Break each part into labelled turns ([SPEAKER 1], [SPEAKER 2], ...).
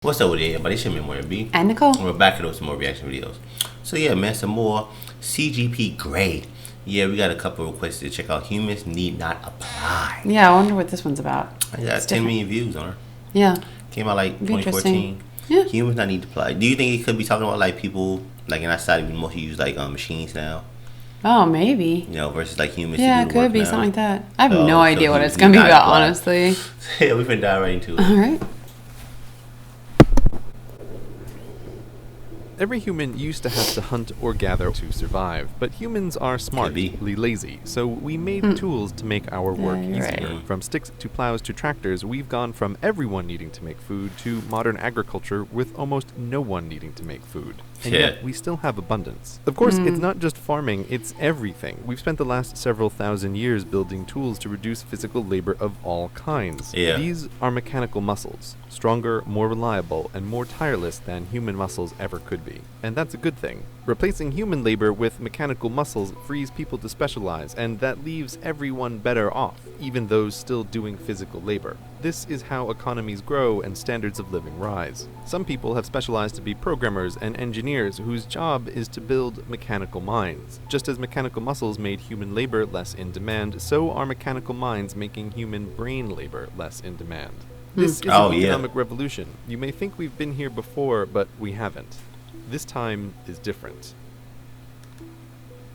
[SPEAKER 1] What's up with everybody? It's your man, Moira B.
[SPEAKER 2] And Nicole.
[SPEAKER 1] And we're back to those some more reaction videos. So yeah, man, some more CGP Grey. Yeah, we got a couple of requests to check out. Humans Need Not Apply.
[SPEAKER 2] Yeah, I wonder what this one's about.
[SPEAKER 1] I got 10 million views on her.
[SPEAKER 2] Yeah.
[SPEAKER 1] Came out like 2014.
[SPEAKER 2] Yeah.
[SPEAKER 1] Humans Not Need to Apply. Do you think it could be talking about like people, like in our society, we mostly use like machines now?
[SPEAKER 2] Oh, maybe.
[SPEAKER 1] You know, versus like humans.
[SPEAKER 2] Yeah,
[SPEAKER 1] to do
[SPEAKER 2] it
[SPEAKER 1] the work
[SPEAKER 2] could be
[SPEAKER 1] now.
[SPEAKER 2] something like that. I have no idea what it's going to be about, honestly.
[SPEAKER 1] Yeah, we've been diving right into it.
[SPEAKER 2] All right.
[SPEAKER 3] Every human used to have to hunt or gather to survive, but humans are smartly lazy, so we made tools to make our work easier.
[SPEAKER 2] Right.
[SPEAKER 3] From sticks to plows to tractors, we've gone from everyone needing to make food to modern agriculture with almost no one needing to make food. And yet, we still have abundance. Of course, it's not just farming, it's everything. We've spent the last several thousand years building tools to reduce physical labor of all kinds.
[SPEAKER 1] Yeah.
[SPEAKER 3] These are mechanical muscles, stronger, more reliable, and more tireless than human muscles ever could be. And that's a good thing. Replacing human labor with mechanical muscles frees people to specialize, and that leaves everyone better off, even those still doing physical labor. This is how economies grow and standards of living rise. Some people have specialized to be programmers and engineers whose job is to build mechanical minds. Just as mechanical muscles made human labor less in demand, so are mechanical minds making human brain labor less in demand. This is an economic revolution. You may think we've been here before, but we haven't. This time is different.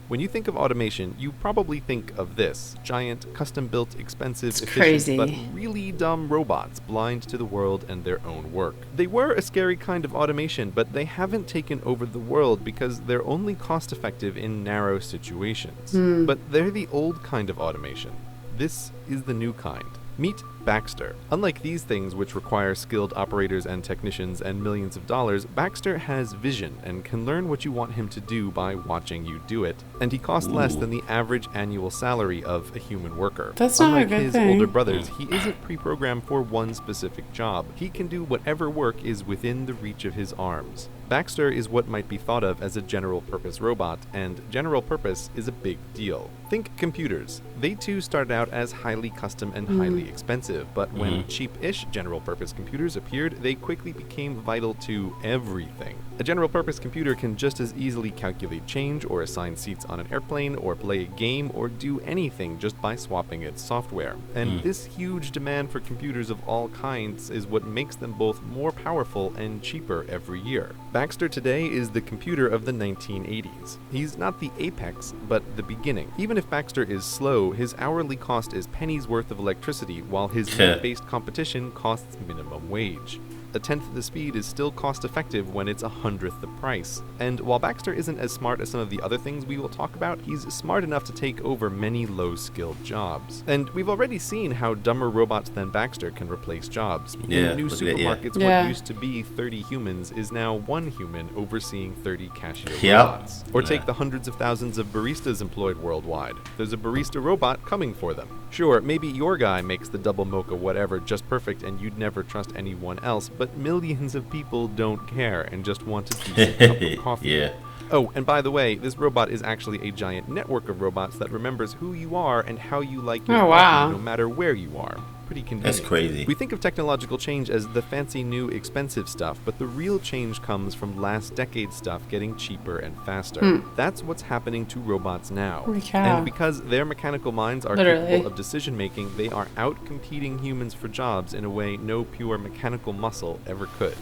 [SPEAKER 3] When you think of automation, you probably think of this: giant, custom-built, expensive, efficient, but really dumb robots blind to the world and their own work. They were a scary kind of automation, but they haven't taken over the world because they're only cost-effective in narrow situations. But they're the old kind of automation. This is the new kind. Meet Baxter. Unlike these things, which require skilled operators and technicians and millions of dollars, Baxter has vision and can learn what you want him to do by watching you do it. And he costs less than the average annual salary of a human worker.
[SPEAKER 2] That's not
[SPEAKER 3] Unlike
[SPEAKER 2] a good
[SPEAKER 3] his
[SPEAKER 2] thing.
[SPEAKER 3] older brothers, he isn't pre-programmed for one specific job. He can do whatever work is within the reach of his arms. Baxter is what might be thought of as a general-purpose robot, and general purpose is a big deal. Think computers. They too started out as highly custom and highly expensive, but when cheap-ish general-purpose computers appeared, they quickly became vital to everything. A general-purpose computer can just as easily calculate change, or assign seats on an airplane, or play a game, or do anything just by swapping its software. And this huge demand for computers of all kinds is what makes them both more powerful and cheaper every year. Baxter today is the computer of the 1980s. He's not the apex, but the beginning. Even if Baxter is slow, his hourly cost is pennies worth of electricity, while his net-based competition costs minimum wage. A tenth the speed is still cost-effective when it's 100th the price. And while Baxter isn't as smart as some of the other things we will talk about, he's smart enough to take over many low-skilled jobs. And we've already seen how dumber robots than Baxter can replace jobs. In new supermarkets, what used to be 30 humans is now 1 human overseeing 30 cashier robots. Or take the hundreds of thousands of baristas employed worldwide. There's a barista robot coming for them. Sure, maybe your guy makes the double mocha whatever just perfect and you'd never trust anyone else, but millions of people don't care and just want a decent cup of coffee. Oh, and by the way, this robot is actually a giant network of robots that remembers who you are and how you like your coffee no matter where you are. Pretty convenient.
[SPEAKER 1] That's crazy.
[SPEAKER 3] We think of technological change as the fancy new expensive stuff, but the real change comes from last decade's stuff getting cheaper and faster. That's what's happening to robots now. And because their mechanical minds are capable of decision making, they are out competing humans for jobs in a way no pure mechanical muscle ever could.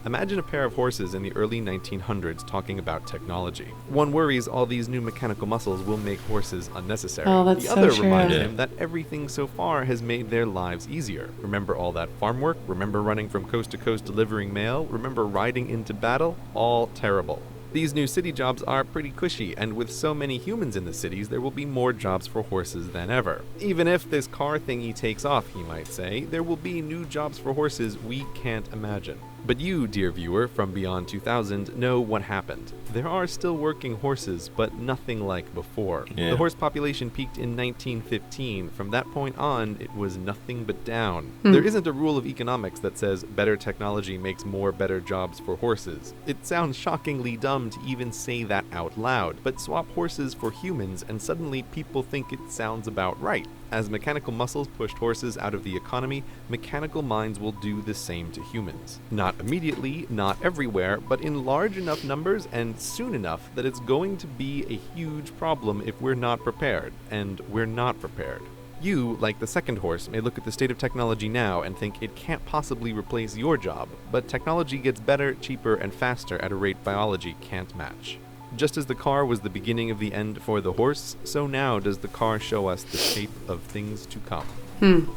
[SPEAKER 3] Imagine a pair of horses in the early 1900s talking about technology. One worries all these new mechanical muscles will make horses unnecessary. The other reminds him that everything so far has made their lives easier. Remember all that farm work? Remember running from coast to coast delivering mail? Remember riding into battle? All terrible. These new city jobs are pretty cushy, and with so many humans in the cities, there will be more jobs for horses than ever. Even if this car thingy takes off, he might say, there will be new jobs for horses we can't imagine. But you, dear viewer, from beyond 2000, know what happened. There are still working horses, but nothing like before. The horse population peaked in 1915. From that point on, it was nothing but down. There isn't a rule of economics that says better technology makes more better jobs for horses. It sounds shockingly dumb to even say that out loud, but swap horses for humans and suddenly people think it sounds about right. As mechanical muscles pushed horses out of the economy, mechanical minds will do the same to humans. Not immediately, not everywhere, but in large enough numbers and soon enough that it's going to be a huge problem if we're not prepared, and we're not prepared. You, like the second horse, may look at the state of technology now and think it can't possibly replace your job, but technology gets better, cheaper, and faster at a rate biology can't match. Just as the car was the beginning of the end for the horse, so now does the car show us the shape of things to come.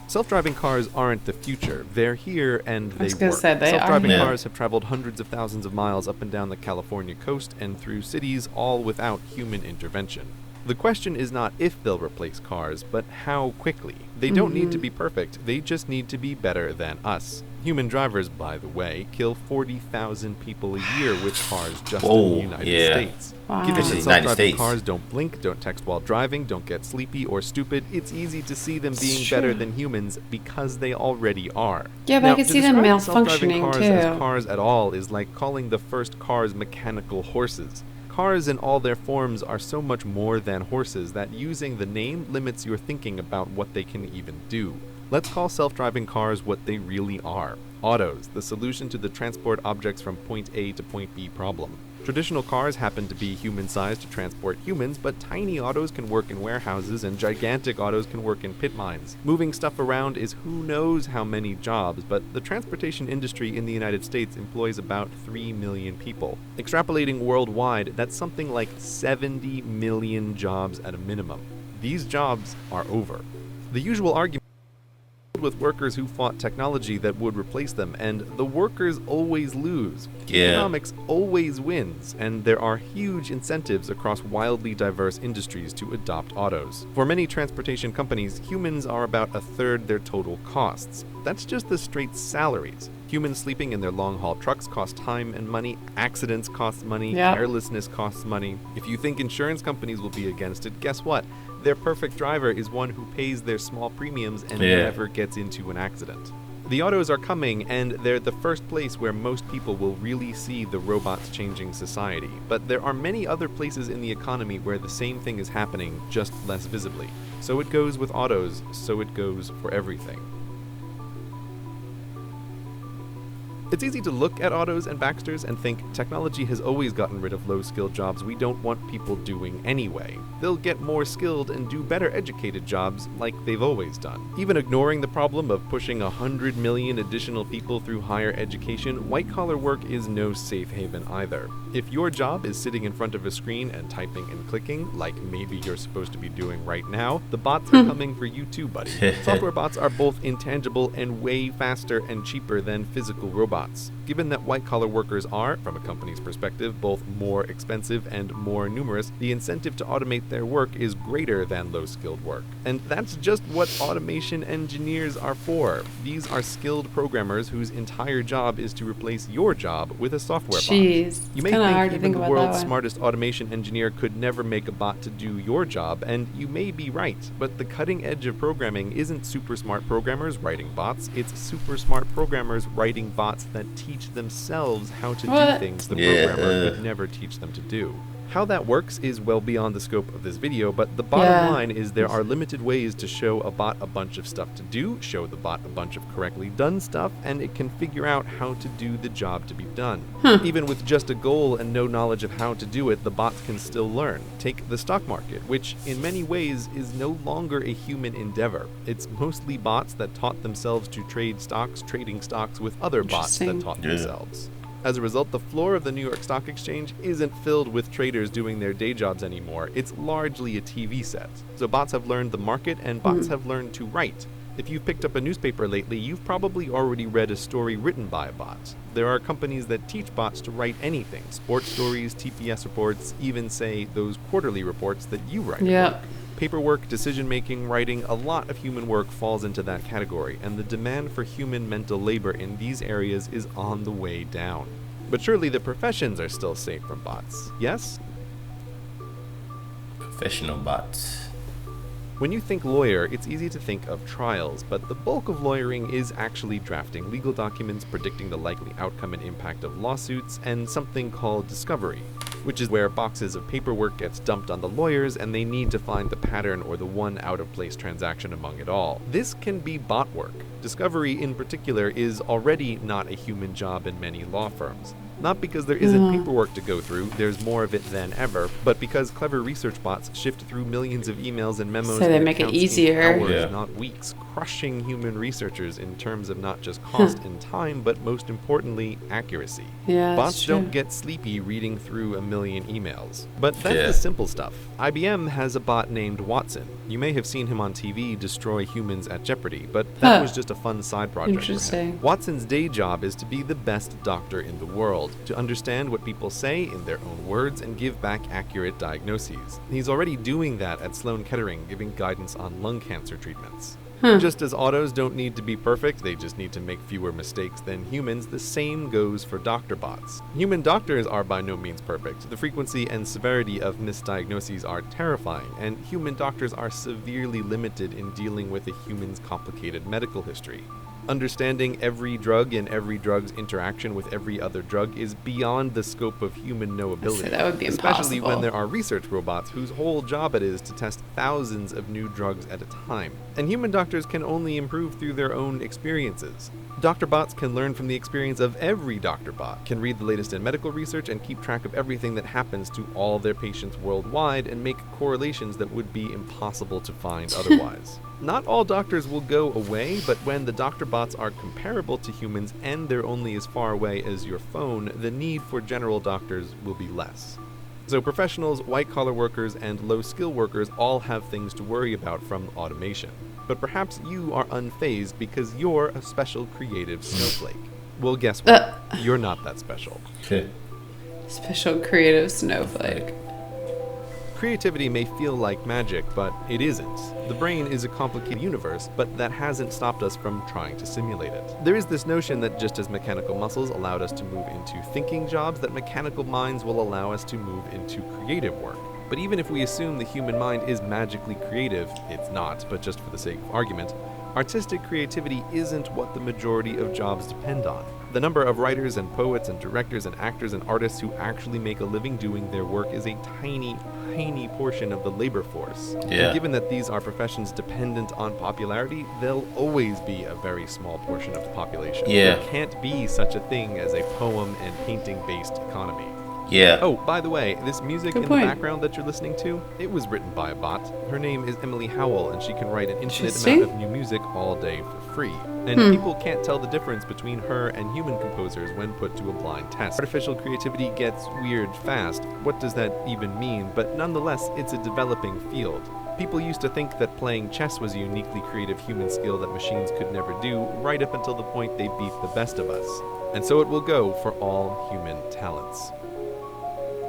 [SPEAKER 3] Self-driving cars aren't the future. They're here and they work. Self-driving cars have traveled hundreds of thousands of miles up and down the California coast and through cities, all without human intervention. The question is not if they'll replace cars, but how quickly. They don't need to be perfect, they just need to be better than us. Human drivers, by the way, kill 40,000 people a year with cars just in the United States.
[SPEAKER 2] Wow.
[SPEAKER 3] Given that self-driving cars don't blink, don't text while driving, don't get sleepy or stupid, it's easy to see them being better than humans because they already are.
[SPEAKER 2] Yeah, but I could see them malfunctioning
[SPEAKER 3] cars
[SPEAKER 2] too.
[SPEAKER 3] As cars at all is like calling the first cars mechanical horses. Cars in all their forms are so much more than horses that using the name limits your thinking about what they can even do. Let's call self-driving cars what they really are. Autos, the solution to the transport objects from point A to point B problem. Traditional cars happen to be human-sized to transport humans, but tiny autos can work in warehouses and gigantic autos can work in pit mines. Moving stuff around is who knows how many jobs, but the transportation industry in the United States employs about 3 million people. Extrapolating worldwide, that's something like 70 million jobs at a minimum. These jobs are over. The usual argument with workers who fought technology that would replace them, and the workers always lose. Economics always wins, and there are huge incentives across wildly diverse industries to adopt autos. For many transportation companies, humans are about a third their total costs. That's just the straight salaries. Humans sleeping in their long-haul trucks cost time and money, accidents cost money, carelessness costs money. If you think insurance companies will be against it, guess what? Their perfect driver is one who pays their small premiums and never gets into an accident. The autos are coming, and they're the first place where most people will really see the robots changing society. But there are many other places in the economy where the same thing is happening, just less visibly. So it goes with autos, so it goes for everything. It's easy to look at autos and Baxters and think technology has always gotten rid of low-skilled jobs we don't want people doing anyway. They'll get more skilled and do better educated jobs like they've always done. Even ignoring the problem of pushing 100 million additional people through higher education, white-collar work is no safe haven either. If your job is sitting in front of a screen and typing and clicking, like maybe you're supposed to be doing right now, the bots are coming for you too, buddy. Software bots are both intangible and way faster and cheaper than physical robots. Given that white-collar workers are, from a company's perspective, both more expensive and more numerous, the incentive to automate their work is greater than low-skilled work. And that's just what automation engineers are for. These are skilled programmers whose entire job is to replace your job with a software bot. You may think even the world's smartest automation engineer could never make a bot to do your job, and you may be right, but the cutting edge of programming isn't super smart programmers writing bots, it's super smart programmers writing bots that teach themselves how to do things the programmer could never teach them to do. How that works is well beyond the scope of this video, but the bottom line is there are limited ways to show a bot a bunch of stuff to do, show the bot a bunch of correctly done stuff, and it can figure out how to do the job to be done. Even with just a goal and no knowledge of how to do it, the bots can still learn. Take the stock market, which in many ways is no longer a human endeavor. It's mostly bots that taught themselves to trade stocks, trading stocks with other bots that taught themselves. As a result, the floor of the New York Stock Exchange isn't filled with traders doing their day jobs anymore. It's largely a TV set. So bots have learned the market, and bots have learned to write. If you've picked up a newspaper lately, you've probably already read a story written by a bot. There are companies that teach bots to write anything. Sports stories, TPS reports, even, say, those quarterly reports that you write. Paperwork, decision-making, writing, a lot of human work falls into that category, and the demand for human mental labor in these areas is on the way down. But surely the professions are still safe from bots, yes?
[SPEAKER 1] Professional bots.
[SPEAKER 3] When you think lawyer, it's easy to think of trials, but the bulk of lawyering is actually drafting legal documents, predicting the likely outcome and impact of lawsuits, and something called discovery. which is where boxes of paperwork gets dumped on the lawyers and they need to find the pattern or the one out-of-place transaction among it all. This can be bot work. Discovery, in particular, is already not a human job in many law firms. Not because there isn't paperwork to go through, there's more of it than ever, but because clever research bots shift through millions of emails and memos
[SPEAKER 2] So they
[SPEAKER 3] and
[SPEAKER 2] make it
[SPEAKER 3] accounts in
[SPEAKER 2] easier.
[SPEAKER 3] hours,
[SPEAKER 1] Yeah.
[SPEAKER 3] not weeks, crushing human researchers in terms of not just cost and time, but most importantly, accuracy.
[SPEAKER 2] Yeah,
[SPEAKER 3] Bots
[SPEAKER 2] that's true.
[SPEAKER 3] don't get sleepy reading through a million emails. But that's
[SPEAKER 1] Yeah.
[SPEAKER 3] the simple stuff. IBM has a bot named Watson. You may have seen him on TV destroy humans at Jeopardy, but that was just a fun side project for him.
[SPEAKER 2] Interesting.
[SPEAKER 3] Watson's day job is to be the best doctor in the world, to understand what people say in their own words and give back accurate diagnoses. He's already doing that at Sloan Kettering, giving guidance on lung cancer treatments. Just as autos don't need to be perfect, they just need to make fewer mistakes than humans, the same goes for doctor bots. Human doctors are by no means perfect. The frequency and severity of misdiagnoses are terrifying, and human doctors are severely limited in dealing with a human's complicated medical history. Understanding every drug and every drug's interaction with every other drug is beyond the scope of human knowability.
[SPEAKER 2] So that would be
[SPEAKER 3] especially when
[SPEAKER 2] impossible.
[SPEAKER 3] there are research robots whose whole job it is to test thousands of new drugs at a time. And human doctors can only improve through their own experiences. Doctor bots can learn from the experience of every doctor bot, can read the latest in medical research and keep track of everything that happens to all their patients worldwide and make correlations that would be impossible to find otherwise. Not all doctors will go away, but when the doctor bots are comparable to humans and they're only as far away as your phone, the need for general doctors will be less. So professionals, white-collar workers, and low-skill workers all have things to worry about from automation. But perhaps you are unfazed because you're a special creative snowflake. Well, guess what? You're not that special.
[SPEAKER 2] Special creative snowflake.
[SPEAKER 3] Creativity may feel like magic, but it isn't. The brain is a complicated universe, but that hasn't stopped us from trying to simulate it. There is this notion that just as mechanical muscles allowed us to move into thinking jobs, that mechanical minds will allow us to move into creative work. But even if we assume the human mind is magically creative, it's not, but just for the sake of argument, artistic creativity isn't what the majority of jobs depend on. The number of writers and poets and directors and actors and artists who actually make a living doing their work is a tiny, tiny portion of the labor force.
[SPEAKER 1] Yeah.
[SPEAKER 3] And given that these are professions dependent on popularity, they'll always be a very small portion of the population.
[SPEAKER 1] Yeah.
[SPEAKER 3] There can't be such a thing as a poem and painting-based economy.
[SPEAKER 1] Yeah.
[SPEAKER 3] Oh, by the way, this music
[SPEAKER 2] Good
[SPEAKER 3] in
[SPEAKER 2] point.
[SPEAKER 3] the background that you're listening to, it was written by a bot. Her name is Emily Howell, and she can write an infinite
[SPEAKER 2] Interesting.
[SPEAKER 3] amount of new music all day for free. And people can't tell the difference between her and human composers when put to a blind test. Artificial creativity gets weird fast. What does that even mean? But nonetheless, it's a developing field. People used to think that playing chess was a uniquely creative human skill that machines could never do, right up until the point they beat the best of us. And so it will go for all human talents.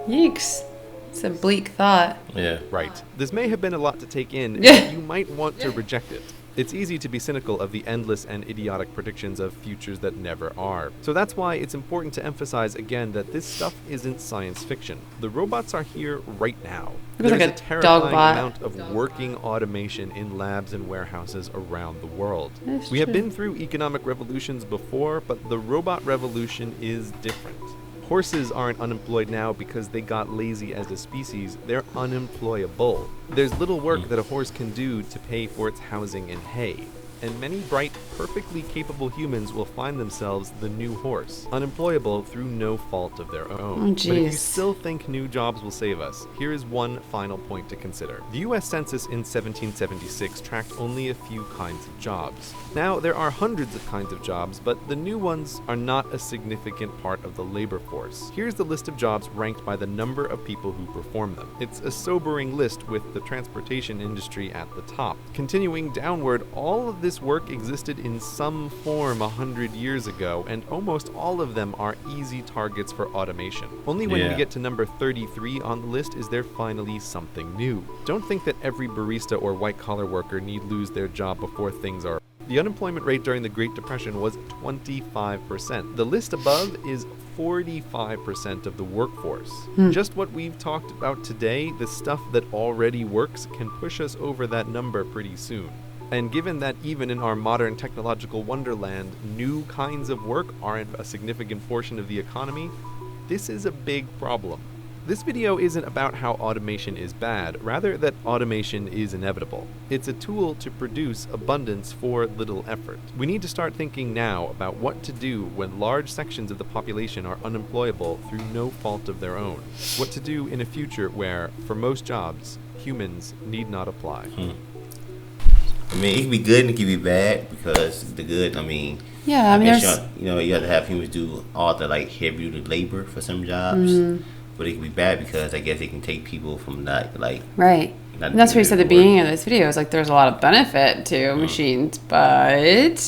[SPEAKER 2] Yeeks. It's a bleak thought.
[SPEAKER 1] Yeah.
[SPEAKER 3] Right. This may have been a lot to take in,
[SPEAKER 2] Yeah.
[SPEAKER 3] and you might want to reject it. It's easy to be cynical of the endless and idiotic predictions of futures that never are. So that's why it's important to emphasize again that this stuff isn't science fiction. The robots are here right now.
[SPEAKER 2] Looks like
[SPEAKER 3] There's
[SPEAKER 2] a
[SPEAKER 3] terrifying
[SPEAKER 2] dog bot.
[SPEAKER 3] amount of working automation in labs and warehouses around the world.
[SPEAKER 2] That's
[SPEAKER 3] We have
[SPEAKER 2] true.
[SPEAKER 3] been through economic revolutions before, but the robot revolution is different. Horses aren't unemployed now because they got lazy as a species, they're unemployable. There's little work that a horse can do to pay for its housing and hay. And many bright, perfectly capable humans will find themselves the new horse, unemployable through no fault of their own.
[SPEAKER 2] Oh,
[SPEAKER 3] But if you
[SPEAKER 2] jeez.
[SPEAKER 3] still think new jobs will save us, here is one final point to consider. The US Census in 1776 tracked only a few kinds of jobs. Now, there are hundreds of kinds of jobs, but the new ones are not a significant part of the labor force. Here's the list of jobs ranked by the number of people who perform them. It's a sobering list with the transportation industry at the top. Continuing downward, all of this work existed in some form 100 years ago, and almost all of them are easy targets for automation. Only when we
[SPEAKER 1] Yeah.
[SPEAKER 3] get to number 33 on the list is there finally something new. Don't think that every barista or white-collar worker need lose their job before things are. The unemployment rate during the Great Depression was 25%. The list above is 45% of the workforce. Just what we've talked about today, the stuff that already works, can push us over that number pretty soon. And given that even in our modern technological wonderland, new kinds of work aren't a significant portion of the economy, this is a big problem. This video isn't about how automation is bad, rather that automation is inevitable. It's a tool to produce abundance for little effort. We need to start thinking now about what to do when large sections of the population are unemployable through no fault of their own. What to do in a future where, for most jobs, humans need not apply.
[SPEAKER 1] I mean, it can be good and it can be bad, because the good, I mean,
[SPEAKER 2] Yeah, I mean,
[SPEAKER 1] guess
[SPEAKER 2] there's.
[SPEAKER 1] you have to have humans do all the like heavy duty labor for some jobs, but it can be bad because I guess it can take people from not like
[SPEAKER 2] Right.
[SPEAKER 1] not
[SPEAKER 2] And that's what he
[SPEAKER 1] doing
[SPEAKER 2] said at the
[SPEAKER 1] the work.
[SPEAKER 2] beginning of this video. Is like there's a lot of benefit to machines, but it's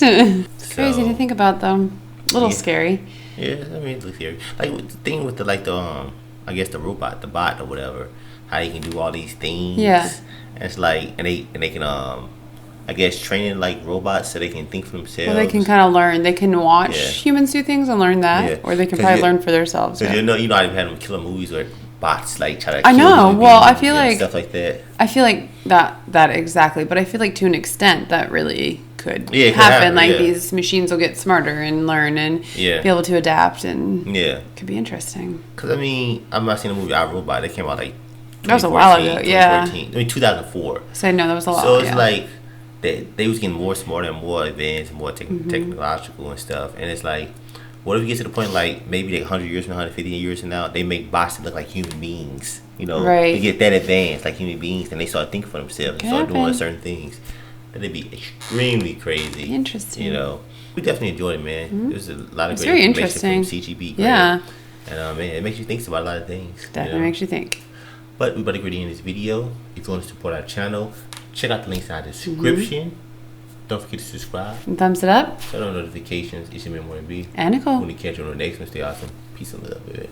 [SPEAKER 2] crazy to think about them. A little
[SPEAKER 1] Yeah.
[SPEAKER 2] scary.
[SPEAKER 1] Yeah, I mean, it looks scary. Like with the thing with the I guess the robot, the bot or whatever, how they can do all these things.
[SPEAKER 2] Yeah.
[SPEAKER 1] And it's like, and they can I guess training like robots so they can think for themselves.
[SPEAKER 2] Well, they can kind of learn. They can watch
[SPEAKER 1] Yeah.
[SPEAKER 2] humans do things and learn that,
[SPEAKER 1] Yeah.
[SPEAKER 2] or they can
[SPEAKER 1] 'Cause
[SPEAKER 2] probably
[SPEAKER 1] you-
[SPEAKER 2] learn for themselves.
[SPEAKER 1] Because
[SPEAKER 2] Yeah.
[SPEAKER 1] you know, I've had them killer movies where bots like try to.
[SPEAKER 2] I
[SPEAKER 1] kill
[SPEAKER 2] know.
[SPEAKER 1] human
[SPEAKER 2] Well, I
[SPEAKER 1] beings
[SPEAKER 2] feel
[SPEAKER 1] and
[SPEAKER 2] like-
[SPEAKER 1] stuff like that.
[SPEAKER 2] I feel like that exactly, but I feel like to an extent that really could
[SPEAKER 1] Yeah, it could
[SPEAKER 2] happen.
[SPEAKER 1] happen,
[SPEAKER 2] Like
[SPEAKER 1] yeah.
[SPEAKER 2] these machines will get smarter and learn and
[SPEAKER 1] Yeah.
[SPEAKER 2] be able to adapt, and
[SPEAKER 1] Yeah,
[SPEAKER 2] it could be interesting.
[SPEAKER 1] because I mean, I'm not seeing the movie I Robot. That came out like
[SPEAKER 2] That was a while ago,
[SPEAKER 1] 2014,
[SPEAKER 2] yeah.
[SPEAKER 1] 2014. I mean 2004.
[SPEAKER 2] So no, that was a lot.
[SPEAKER 1] So it's
[SPEAKER 2] yeah.
[SPEAKER 1] like they was getting more smarter and more advanced and more
[SPEAKER 2] Mm-hmm.
[SPEAKER 1] technological and stuff. And it's like, what if we get to the point like maybe like 100 years from now, 150 years from now, they make bots that look like human beings. You know,
[SPEAKER 2] Right.
[SPEAKER 1] they get that advanced like human beings, and they start thinking for themselves and start doing
[SPEAKER 2] happen.
[SPEAKER 1] certain things. That'd be extremely crazy.
[SPEAKER 2] Interesting.
[SPEAKER 1] You know, we definitely enjoyed it, man. There's a lot of
[SPEAKER 2] It's
[SPEAKER 1] great
[SPEAKER 2] very
[SPEAKER 1] information
[SPEAKER 2] interesting.
[SPEAKER 1] from CGP.
[SPEAKER 2] Yeah.
[SPEAKER 1] And man, it makes you think about a lot of things. you
[SPEAKER 2] Definitely
[SPEAKER 1] know?
[SPEAKER 2] makes you think.
[SPEAKER 1] But we better get in this video. If you want to support our channel, check out the links in the description. Don't forget to subscribe.
[SPEAKER 2] And thumbs it up.
[SPEAKER 1] Turn on notifications. It's your man, Warren B.
[SPEAKER 2] And Nicole.
[SPEAKER 1] When you catch you on the next one, stay awesome. Peace and love, baby.